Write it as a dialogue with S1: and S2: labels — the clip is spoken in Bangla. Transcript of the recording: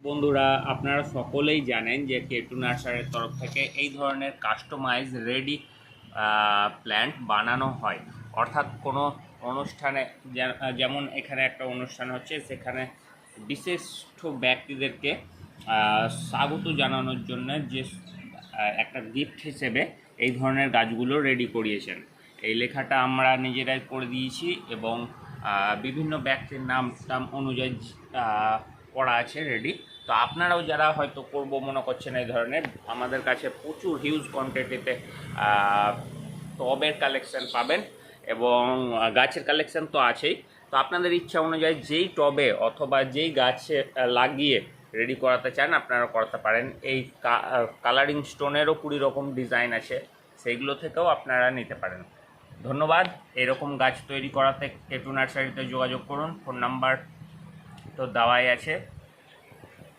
S1: বন্ধুরা, আপনারা সকলেই জানেন যে কেটু নার্সারির তরফ থেকে এই ধরনের কাস্টমাইজ রেডি প্ল্যান্ট বানানো হয়। অর্থাৎ কোনো অনুষ্ঠানে, যেমন এখানে একটা অনুষ্ঠান হচ্ছে, সেখানে বিশিষ্ট ব্যক্তিদেরকে স্বাগত জানানোর জন্য যে একটা গিফট হিসেবে এই ধরনের গাছগুলো রেডি করিয়েছেন। এই লেখাটা আমরা নিজেরাই করে দিয়েছি এবং বিভিন্ন ব্যক্তির নাম টাম অনুযায়ী করা আছে রেডি। তো আপনারাও যারা হয়তো করব মনে করছেন এই ধরনের, আমাদের কাছে প্রচুর হিউজ কোয়ান্টিটিতে টবের কালেকশন পাবেন এবং গাছের কালেকশন তো আছেই। তো আপনাদের ইচ্ছা অনুযায়ী যেই টবে অথবা যেই গাছে লাগিয়ে রেডি করাতে চান আপনারা করাতে পারেন। এই কালারিং স্টোনেরও 20 রকম ডিজাইন আছে, সেইগুলো থেকেও আপনারা নিতে পারেন। ধন্যবাদ। এরকম গাছ তৈরি করাতে কেটু নার্সারিতে যোগাযোগ করুন। ফোন নাম্বার তো দেওয়াই আছে।